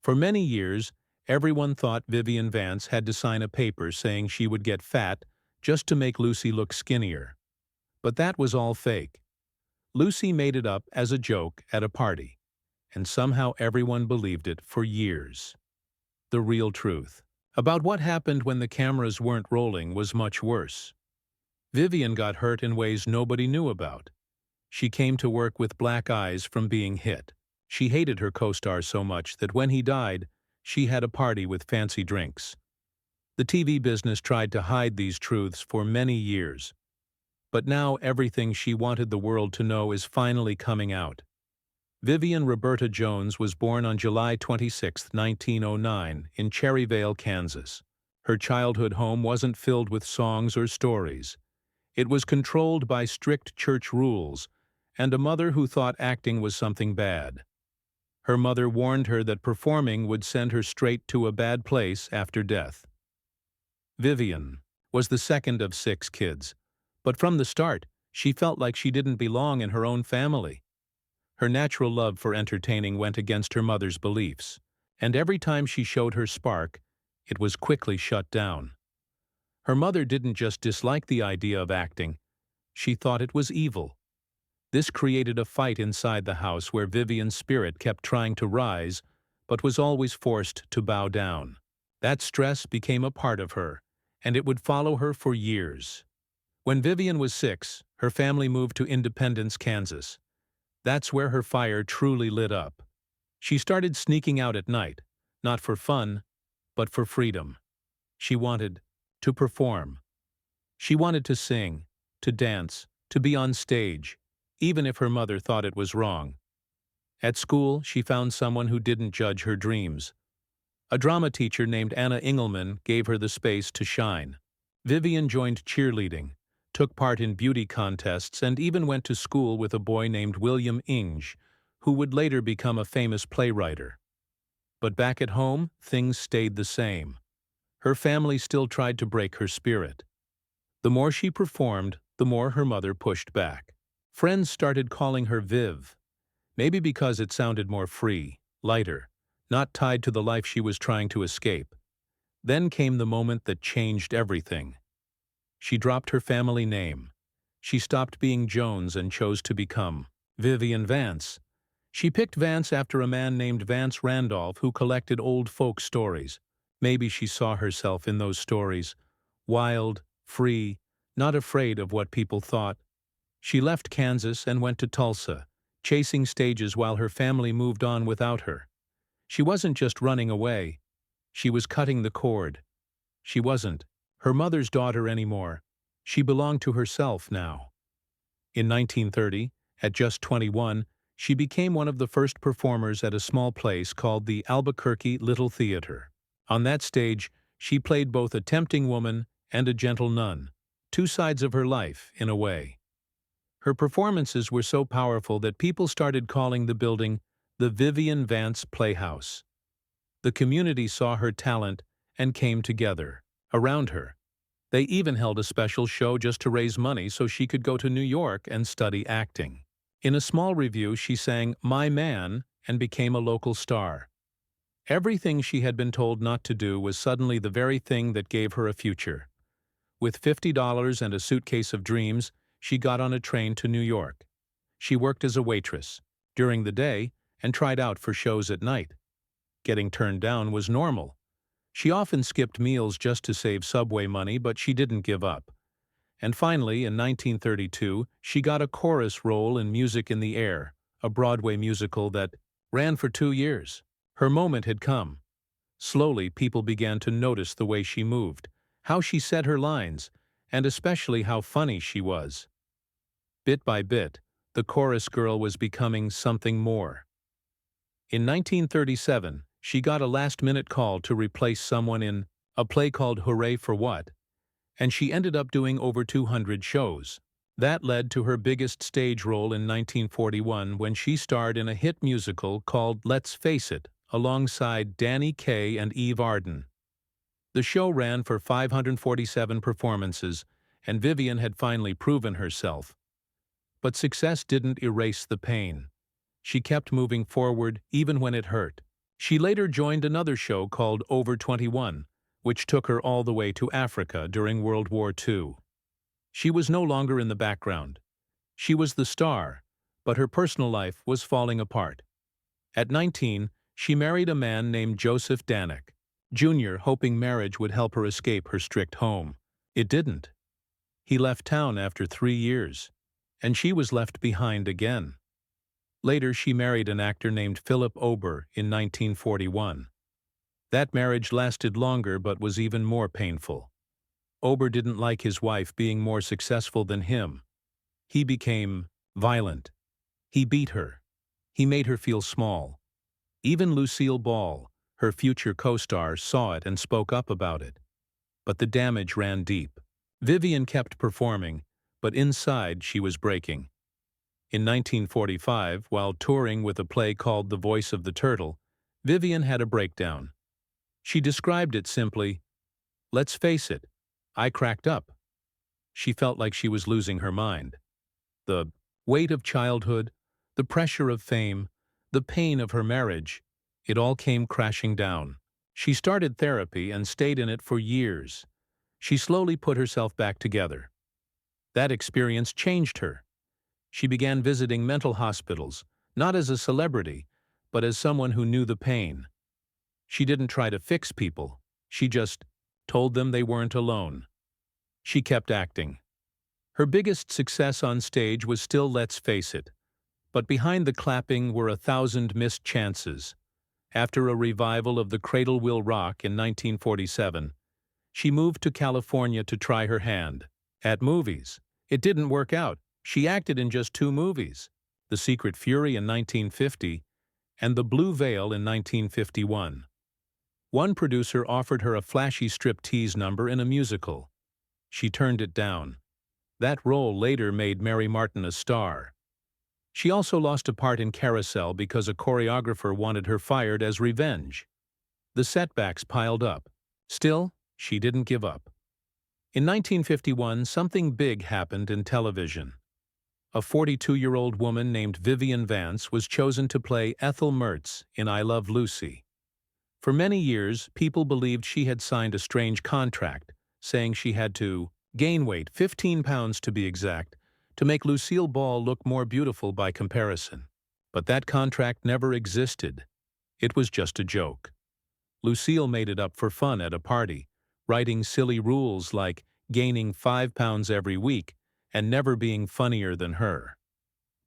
For many years, everyone thought Vivian Vance had to sign a paper saying she would get fat just to make Lucy look skinnier. But that was all fake. Lucy made it up as a joke at a party, and somehow everyone believed it for years. The real truth about what happened when the cameras weren't rolling was much worse. Vivian got hurt in ways nobody knew about. She came to work with black eyes from being hit. She hated her co-star so much that when he died, she had a party with fancy drinks. The TV business tried to hide these truths for many years. But now everything she wanted the world to know is finally coming out. Vivian Roberta Jones was born on July 26, 1909, in Cherryvale, Kansas. Her childhood home wasn't filled with songs or stories. It was controlled by strict church rules and a mother who thought acting was something bad. Her mother warned her that performing would send her straight to a bad place after death. Vivian was the second of 6 kids, but from the start, she felt like she didn't belong in her own family. Her natural love for entertaining went against her mother's beliefs, and every time she showed her spark, it was quickly shut down. Her mother didn't just dislike the idea of acting, she thought it was evil. This created a fight inside the house where Vivian's spirit kept trying to rise, but was always forced to bow down. That stress became a part of her, and it would follow her for years. When Vivian was 6, her family moved to Independence, Kansas. That's where her fire truly lit up. She started sneaking out at night, not for fun, but for freedom. She wanted to perform. She wanted to sing, to dance, to be on stage, even if her mother thought it was wrong. At school, she found someone who didn't judge her dreams. A drama teacher named Anna Engelman gave her the space to shine. Vivian joined cheerleading, took part in beauty contests, and even went to school with a boy named William Inge, who would later become a famous playwright. But back at home, things stayed the same. Her family still tried to break her spirit. The more she performed, the more her mother pushed back. Friends started calling her Viv, maybe because it sounded more free, lighter, not tied to the life she was trying to escape. Then came the moment that changed everything. She dropped her family name. She stopped being Jones and chose to become Vivian Vance. She picked Vance after a man named Vance Randolph who collected old folk stories. Maybe she saw herself in those stories, wild, free, not afraid of what people thought. She left Kansas and went to Tulsa, chasing stages while her family moved on without her. She wasn't just running away. She was cutting the cord. She wasn't her mother's daughter anymore. She belonged to herself now. In 1930, at just 21, she became one of the first performers at a small place called the Albuquerque Little Theater. On that stage, she played both a tempting woman and a gentle nun, 2 sides of her life, in a way. Her performances were so powerful that people started calling the building the Vivian Vance Playhouse. The community saw her talent and came together around her. They even held a special show just to raise money so she could go to New York and study acting. In a small review, she sang "My Man" and became a local star. Everything she had been told not to do was suddenly the very thing that gave her a future. With $50 and a suitcase of dreams, she got on a train to New York. She worked as a waitress during the day and tried out for shows at night. Getting turned down was normal. She often skipped meals just to save subway money, but she didn't give up. And finally, in 1932, she got a chorus role in Music in the Air, a Broadway musical that ran for 2 years. Her moment had come. Slowly, people began to notice the way she moved, how she said her lines, and especially how funny she was. Bit by bit, the chorus girl was becoming something more. In 1937, she got a last-minute call to replace someone in a play called Hooray for What, and she ended up doing over 200 shows. That led to her biggest stage role in 1941 when she starred in a hit musical called Let's Face It, alongside Danny Kaye and Eve Arden. The show ran for 547 performances, and Vivian had finally proven herself. But success didn't erase the pain. She kept moving forward even when it hurt. She later joined another show called Over 21, which took her all the way to Africa during World War II. She was no longer in the background. She was the star, but her personal life was falling apart. At 19, she married a man named Joseph Danek, Jr., hoping marriage would help her escape her strict home. It didn't. He left town after 3 years, and she was left behind again. Later, she married an actor named Philip Ober in 1941. That marriage lasted longer but was even more painful. Ober didn't like his wife being more successful than him. He became violent. He beat her. He made her feel small. Even Lucille Ball, her future co-star, saw it and spoke up about it. But the damage ran deep. Vivian kept performing, but inside she was breaking. In 1945, while touring with a play called The Voice of the Turtle, Vivian had a breakdown. She described it simply, "Let's face it, I cracked up." She felt like she was losing her mind. The weight of childhood, the pressure of fame, the pain of her marriage, it all came crashing down. She started therapy and stayed in it for years. She slowly put herself back together. That experience changed her. She began visiting mental hospitals, not as a celebrity, but as someone who knew the pain. She didn't try to fix people. She just told them they weren't alone. She kept acting. Her biggest success on stage was still Let's Face It, but behind the clapping were 1,000 missed chances. After a revival of The Cradle Will Rock in 1947, she moved to California to try her hand at movies. It didn't work out. She acted in just 2 movies, The Secret Fury in 1950 and The Blue Veil in 1951. One producer offered her a flashy striptease number in a musical. She turned it down. That role later made Mary Martin a star. She also lost a part in Carousel because a choreographer wanted her fired as revenge. The setbacks piled up. Still, she didn't give up. In 1951, something big happened in television. A 42-year-old woman named Vivian Vance was chosen to play Ethel Mertz in I Love Lucy. For many years, people believed she had signed a strange contract, saying she had to gain weight, 15 pounds to be exact, to make Lucille Ball look more beautiful by comparison. But that contract never existed. It was just a joke. Lucille made it up for fun at a party, writing silly rules like gaining 5 pounds every week and never being funnier than her.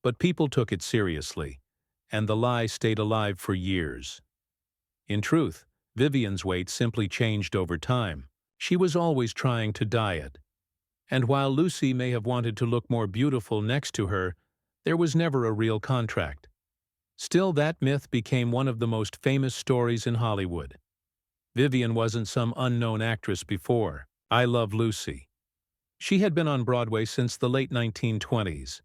But people took it seriously, and the lie stayed alive for years. In truth, Vivian's weight simply changed over time. She was always trying to diet. And while Lucy may have wanted to look more beautiful next to her, there was never a real contract. Still, that myth became one of the most famous stories in Hollywood. Vivian wasn't some unknown actress before I Love Lucy. She had been on Broadway since the late 1920s.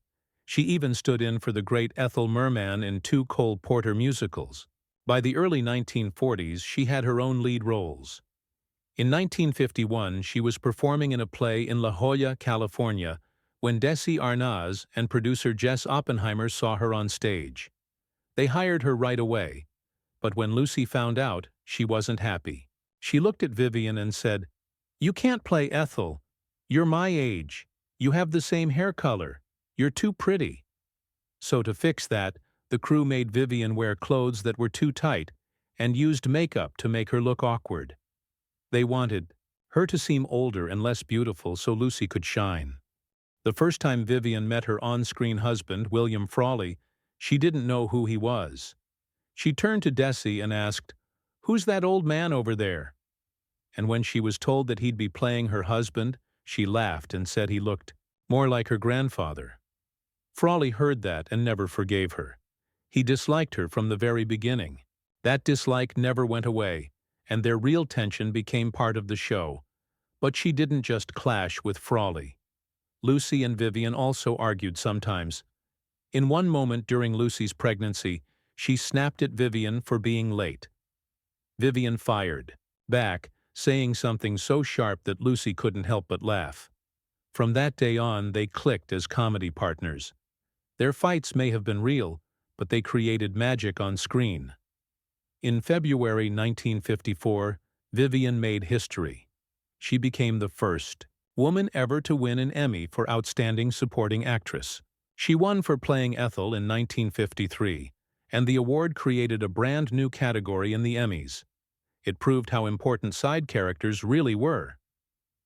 She even stood in for the great Ethel Merman in 2 Cole Porter musicals. By the early 1940s, she had her own lead roles. In 1951, she was performing in a play in La Jolla, California, when Desi Arnaz and producer Jess Oppenheimer saw her on stage. They hired her right away, but when Lucy found out, she wasn't happy. She looked at Vivian and said, "You can't play Ethel. You're my age. You have the same hair color. You're too pretty." So to fix that, the crew made Vivian wear clothes that were too tight and used makeup to make her look awkward. They wanted her to seem older and less beautiful so Lucy could shine. The first time Vivian met her on-screen husband, William Frolley, she didn't know who he was. She turned to Desi and asked, "Who's that old man over there?" And when she was told that he'd be playing her husband, she laughed and said he looked more like her grandfather. Frolley heard that and never forgave her. He disliked her from the very beginning. That dislike never went away, and their real tension became part of the show. But she didn't just clash with Frolley. Lucy and Vivian also argued sometimes. In one moment during Lucy's pregnancy, she snapped at Vivian for being late. Vivian fired back, saying something so sharp that Lucy couldn't help but laugh. From that day on, they clicked as comedy partners. Their fights may have been real, but they created magic on screen. In February 1954, Vivian made history. She became the first woman ever to win an Emmy for Outstanding Supporting Actress. She won for playing Ethel in 1953, and the award created a brand new category in the Emmys. It proved how important side characters really were.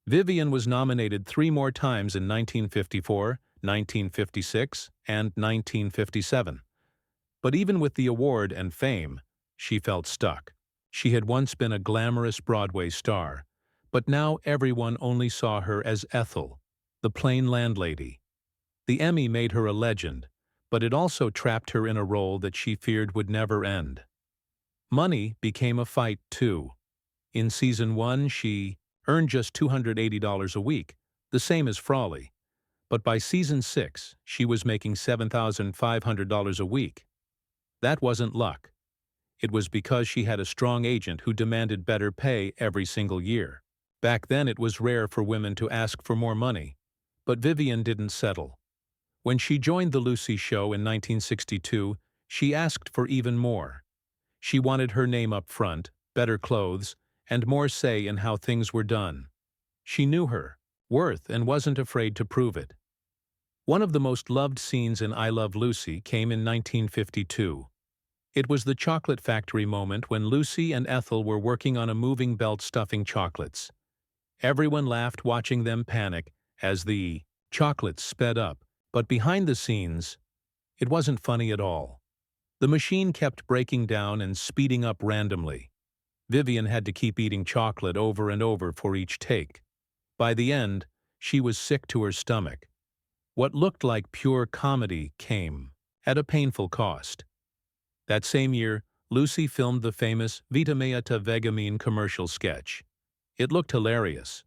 Vivian was nominated 3 more times in 1954, 1956, and 1957. But even with the award and fame, she felt stuck. She had once been a glamorous Broadway star, but now everyone only saw her as Ethel, the plain landlady. The Emmy made her a legend, but it also trapped her in a role that she feared would never end. Money became a fight, too. In Season 1, she earned just $280 a week, the same as Frolley. But by Season 6, she was making $7,500 a week. That wasn't luck. It was because she had a strong agent who demanded better pay every single year. Back then it was rare for women to ask for more money, but Vivian didn't settle. When she joined The Lucy Show in 1962, she asked for even more. She wanted her name up front, better clothes, and more say in how things were done. She knew her worth and wasn't afraid to prove it. One of the most loved scenes in I Love Lucy came in 1952. It was the chocolate factory moment when Lucy and Ethel were working on a moving belt stuffing chocolates. Everyone laughed watching them panic as the chocolates sped up, but behind the scenes, it wasn't funny at all. The machine kept breaking down and speeding up randomly. Vivian had to keep eating chocolate over and over for each take. By the end, she was sick to her stomach. What looked like pure comedy came at a painful cost. That same year, Lucy filmed the famous Vita Meata Vegamine commercial sketch. It looked hilarious.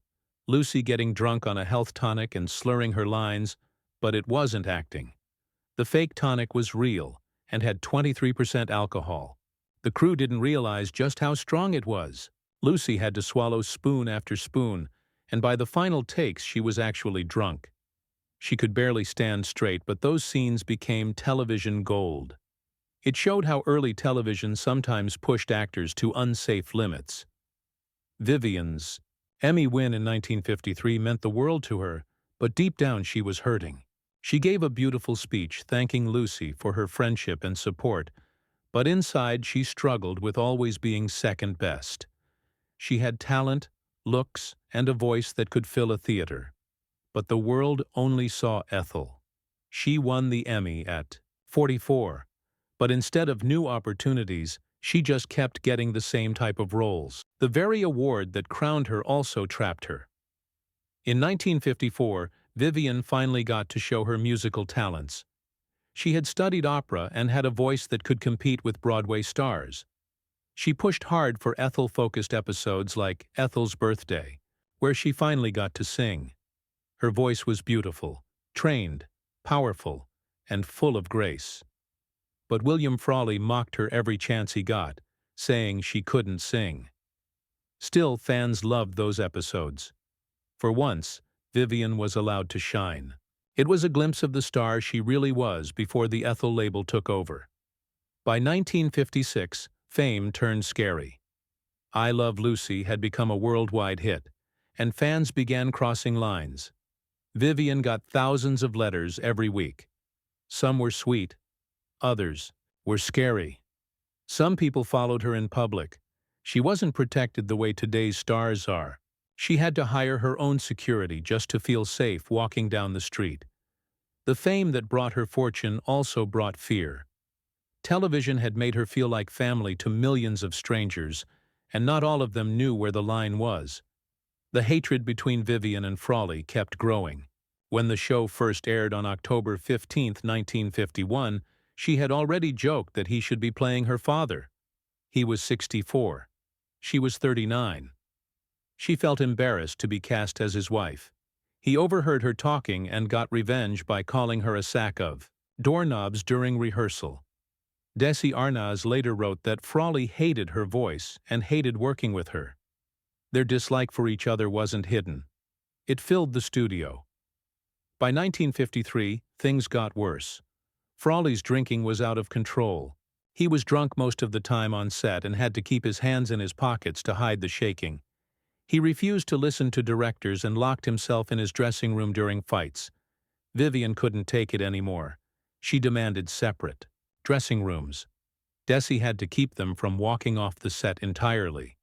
Lucy getting drunk on a health tonic and slurring her lines, but it wasn't acting. The fake tonic was real and had 23% alcohol. The crew didn't realize just how strong it was. Lucy had to swallow spoon after spoon, and by the final takes she was actually drunk. She could barely stand straight, but those scenes became television gold. It showed how early television sometimes pushed actors to unsafe limits. Vivian's Emmy win in 1953 meant the world to her, but deep down she was hurting. She gave a beautiful speech thanking Lucy for her friendship and support, but inside she struggled with always being second best. She had talent, looks, and a voice that could fill a theater. But the world only saw Ethel. She won the Emmy at 44, but instead of new opportunities, she just kept getting the same type of roles. The very award that crowned her also trapped her. In 1954, Vivian finally got to show her musical talents. She had studied opera and had a voice that could compete with Broadway stars. She pushed hard for Ethel-focused episodes like Ethel's Birthday, where she finally got to sing. Her voice was beautiful, trained, powerful, and full of grace. But William Frolley mocked her every chance he got, saying she couldn't sing. Still, fans loved those episodes. For once, Vivian was allowed to shine. It was a glimpse of the star she really was before the Ethel label took over. By 1956, fame turned scary. I Love Lucy had become a worldwide hit, and fans began crossing lines. Vivian got thousands of letters every week. Some were sweet, others were scary. Some people followed her in public. She wasn't protected the way today's stars are. She had to hire her own security just to feel safe walking down the street. The fame that brought her fortune also brought fear. Television had made her feel like family to millions of strangers, and not all of them knew where the line was. The hatred between Vivian and Frolley kept growing. When the show first aired on October 15, 1951, she had already joked that he should be playing her father. He was 64. She was 39. She felt embarrassed to be cast as his wife. He overheard her talking and got revenge by calling her a sack of doorknobs during rehearsal. Desi Arnaz later wrote that Frolley hated her voice and hated working with her. Their dislike for each other wasn't hidden. It filled the studio. By 1953, things got worse. Frolley's drinking was out of control. He was drunk most of the time on set and had to keep his hands in his pockets to hide the shaking. He refused to listen to directors and locked himself in his dressing room during fights. Vivian couldn't take it anymore. She demanded separate dressing rooms. Desi had to keep them from walking off the set entirely.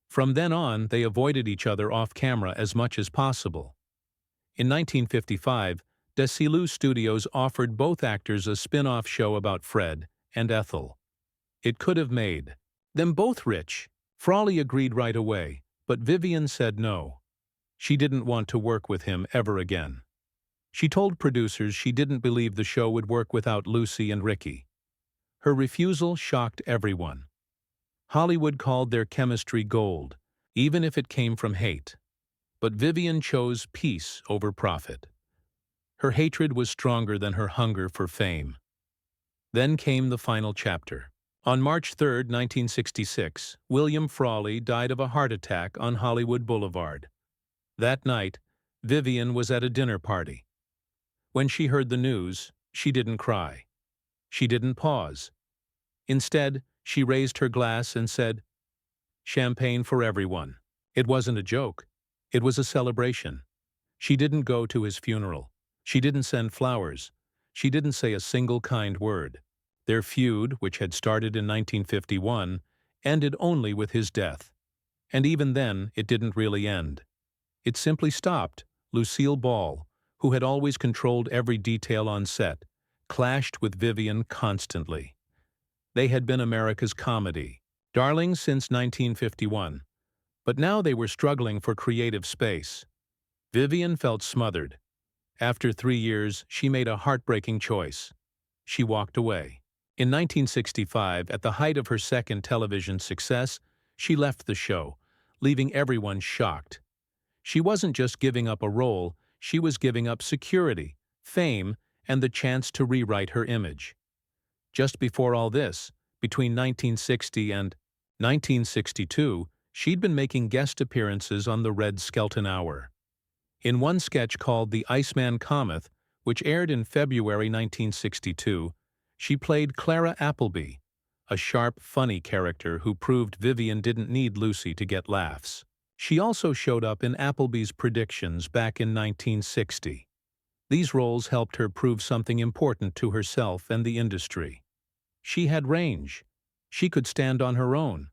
From then on, they avoided each other off camera as much as possible. In 1955, Desilu Studios offered both actors a spin-off show about Fred and Ethel. It could have made them both rich. Frolley agreed right away, but Vivian said no. She didn't want to work with him ever again. She told producers she didn't believe the show would work without Lucy and Ricky. Her refusal shocked everyone. Hollywood called their chemistry gold, even if it came from hate. But Vivian chose peace over profit. Her hatred was stronger than her hunger for fame. Then came the final chapter. On March 3, 1966, William Frolley died of a heart attack on Hollywood Boulevard. That night, Vivian was at a dinner party. When she heard the news, she didn't cry. She didn't pause. Instead, she raised her glass and said, "Champagne for everyone." It wasn't a joke. It was a celebration. She didn't go to his funeral. She didn't send flowers. She didn't say a single kind word. Their feud, which had started in 1951, ended only with his death. And even then, it didn't really end. It simply stopped. Lucille Ball, who had always controlled every detail on set, clashed with Vivian constantly. They had been America's comedy darlings since 1951, but now they were struggling for creative space. Vivian felt smothered. After 3 years, she made a heartbreaking choice. She walked away. In 1965, at the height of her second television success, she left the show, leaving everyone shocked. She wasn't just giving up a role, she was giving up security, fame, and the chance to rewrite her image. Just before all this, between 1960 and 1962, she'd been making guest appearances on the Red Skelton Hour. In one sketch called The Iceman Cometh, which aired in February 1962, she played Clara Appleby, a sharp, funny character who proved Vivian didn't need Lucy to get laughs. She also showed up in Appleby's Predictions back in 1960. These roles helped her prove something important to herself and the industry. She had range. She could stand on her own.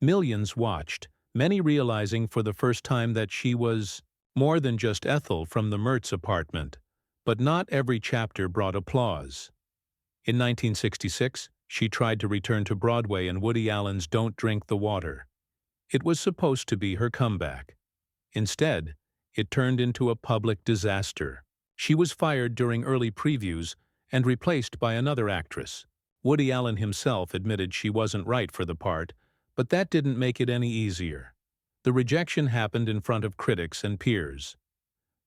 Millions watched, many realizing for the first time that she was more than just Ethel from the Mertz apartment. But not every chapter brought applause. In 1966, she tried to return to Broadway in Woody Allen's Don't Drink the Water. It was supposed to be her comeback. Instead, it turned into a public disaster. She was fired during early previews and replaced by another actress. Woody Allen himself admitted she wasn't right for the part, but that didn't make it any easier. The rejection happened in front of critics and peers.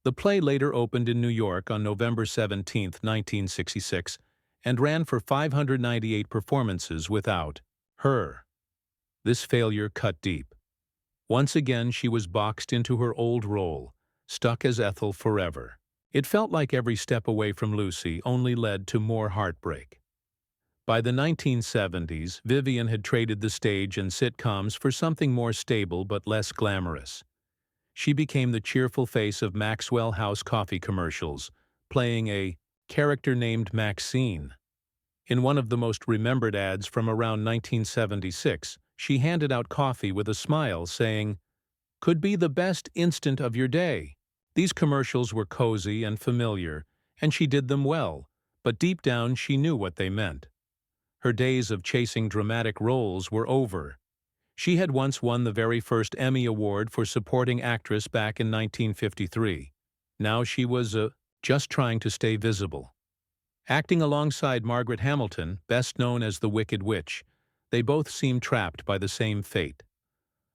The play later opened in New York on November 17, 1966, and ran for 598 performances without her. This failure cut deep. Once again, she was boxed into her old role, stuck as Ethel forever. It felt like every step away from Lucy only led to more heartbreak. By the 1970s, Vivian had traded the stage and sitcoms for something more stable but less glamorous. She became the cheerful face of Maxwell House coffee commercials, playing a character named Maxine. In one of the most remembered ads from around 1976, she handed out coffee with a smile, saying, "Could be the best instant of your day." These commercials were cozy and familiar, and she did them well, but deep down she knew what they meant. Her days of chasing dramatic roles were over. She had once won the very first Emmy Award for Supporting Actress back in 1953. Now she was just trying to stay visible. Acting alongside Margaret Hamilton, best known as the Wicked Witch, they both seemed trapped by the same fate.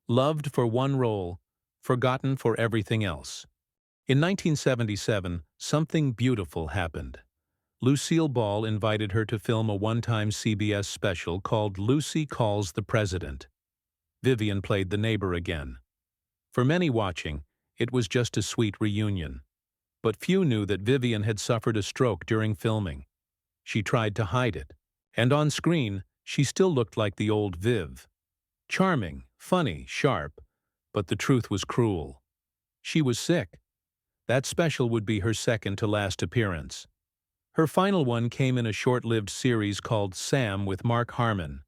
Loved for one role, forgotten for everything else. In 1977, something beautiful happened. Lucille Ball invited her to film a one-time CBS special called Lucy Calls the President. Vivian played the neighbor again. For many watching, it was just a sweet reunion. But few knew that Vivian had suffered a stroke during filming. She tried to hide it, and on screen, She still looked like the old Viv. Charming, funny, sharp, but the truth was cruel. She was sick. That special would be her second to last appearance. Her final one came in a short-lived series called Sam with Mark Harmon.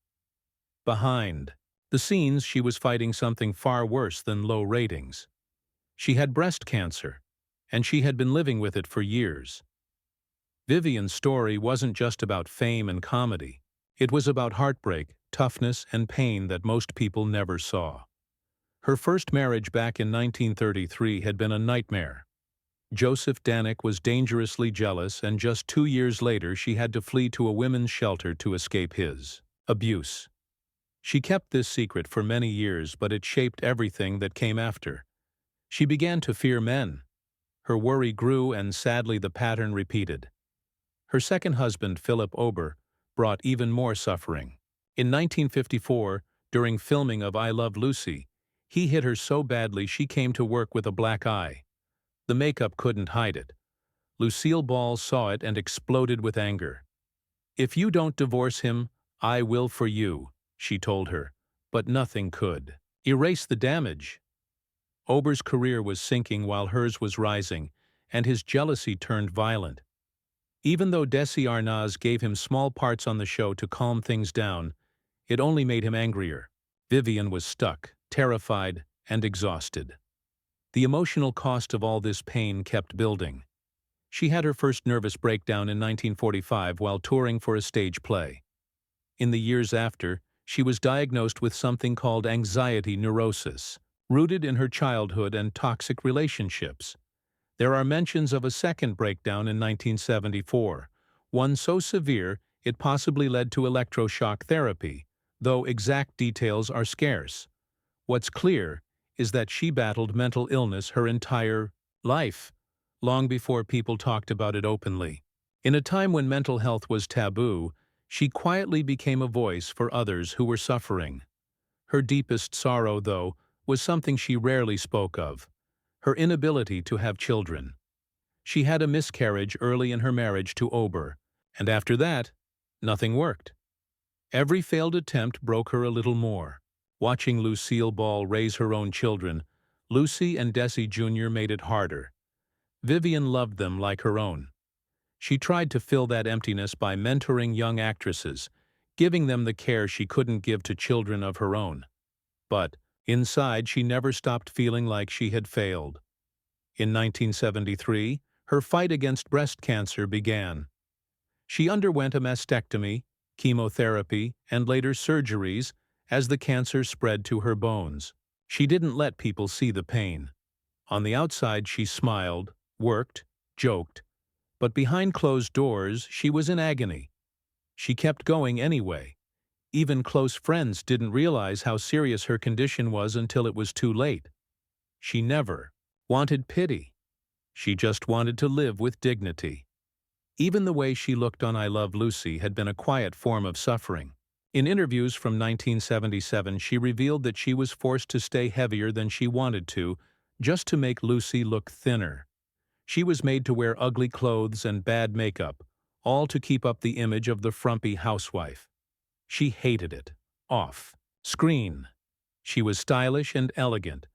Behind the scenes, she was fighting something far worse than low ratings. She had breast cancer, and she had been living with it for years. Vivian's story wasn't just about fame and comedy. It was about heartbreak, toughness, and pain that most people never saw. Her first marriage back in 1933 had been a nightmare. Joseph Danick was dangerously jealous, and just 2 years later she had to flee to a women's shelter to escape his abuse. She kept this secret for many years, but it shaped everything that came after. She began to fear men. Her worry grew, and sadly the pattern repeated. Her second husband, Philip Ober, brought even more suffering. In 1954, during filming of I Love Lucy, he hit her so badly she came to work with a black eye. The makeup couldn't hide it. Lucille Ball saw it and exploded with anger. "If you don't divorce him, I will for you," she told her, but nothing could erase the damage. Ober's career was sinking while hers was rising, and his jealousy turned violent. Even though Desi Arnaz gave him small parts on the show to calm things down, it only made him angrier. Vivian was stuck, terrified, and exhausted. The emotional cost of all this pain kept building. She had her first nervous breakdown in 1945 while touring for a stage play. In the years after, she was diagnosed with something called anxiety neurosis, rooted in her childhood and toxic relationships. There are mentions of a second breakdown in 1974, one so severe it possibly led to electroshock therapy, though exact details are scarce. What's clear is that she battled mental illness her entire life, long before people talked about it openly. In a time when mental health was taboo, she quietly became a voice for others who were suffering. Her deepest sorrow, though, was something she rarely spoke of: her inability to have children. She had a miscarriage early in her marriage to Ober, and after that, nothing worked. Every failed attempt broke her a little more. Watching Lucille Ball raise her own children, Lucy and Desi Jr. made it harder. Vivian loved them like her own. She tried to fill that emptiness by mentoring young actresses, giving them the care she couldn't give to children of her own. But inside, she never stopped feeling like she had failed. In 1973, her fight against breast cancer began. She underwent a mastectomy, chemotherapy, and later surgeries as the cancer spread to her bones. She didn't let people see the pain. On the outside, she smiled, worked, joked, but behind closed doors, she was in agony. She kept going anyway. Even close friends didn't realize how serious her condition was until it was too late. She never wanted pity. She just wanted to live with dignity. Even the way she looked on I Love Lucy had been a quiet form of suffering. In interviews from 1977, she revealed that she was forced to stay heavier than she wanted to, just to make Lucy look thinner. She was made to wear ugly clothes and bad makeup, all to keep up the image of the frumpy housewife. She hated it. Off screen, she was stylish and elegant,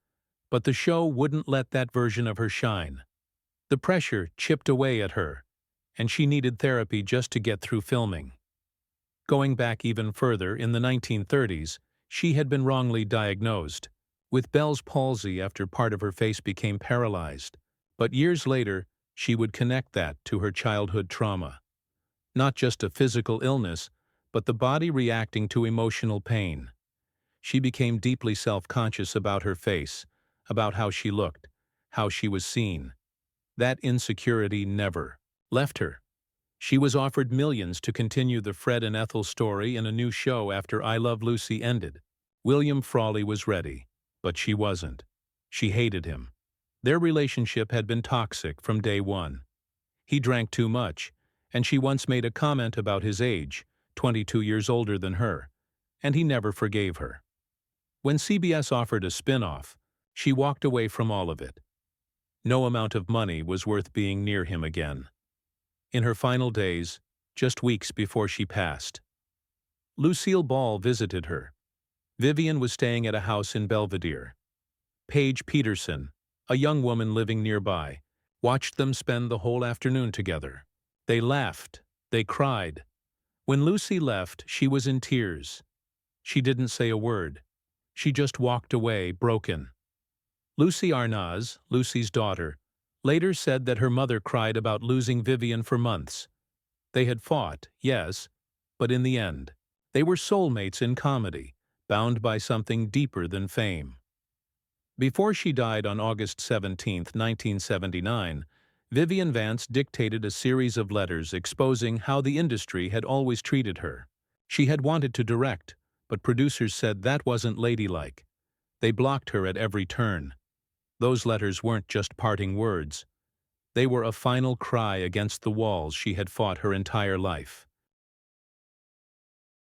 but the show wouldn't let that version of her shine. The pressure chipped away at her, and she needed therapy just to get through filming. Going back even further, in the 1930s, she had been wrongly diagnosed with Bell's palsy after part of her face became paralyzed. But years later, she would connect that to her childhood trauma. Not just a physical illness, but the body reacting to emotional pain. She became deeply self-conscious about her face, about how she looked, how she was seen. That insecurity never left her. She was offered millions to continue the Fred and Ethel story in a new show after I Love Lucy ended. William Frolley was ready, but she wasn't. She hated him. Their relationship had been toxic from day one. He drank too much, and she once made a comment about his age, 22 years older than her, and he never forgave her. When CBS offered a spin-off, she walked away from all of it. No amount of money was worth being near him again. In her final days, just weeks before she passed, Lucille Ball visited her. Vivian was staying at a house in Belvedere. Paige Peterson, a young woman living nearby, watched them spend the whole afternoon together. They laughed. They cried. When Lucy left, she was in tears. She didn't say a word. She just walked away, broken. Lucy Arnaz, Lucy's daughter, later said that her mother cried about losing Vivian for months. They had fought, yes, but in the end, they were soulmates in comedy, bound by something deeper than fame. Before she died on August 17, 1979, Vivian Vance dictated a series of letters exposing how the industry had always treated her. She had wanted to direct, but producers said that wasn't ladylike. They blocked her at every turn. Those letters weren't just parting words. They were a final cry against the walls she had fought her entire life.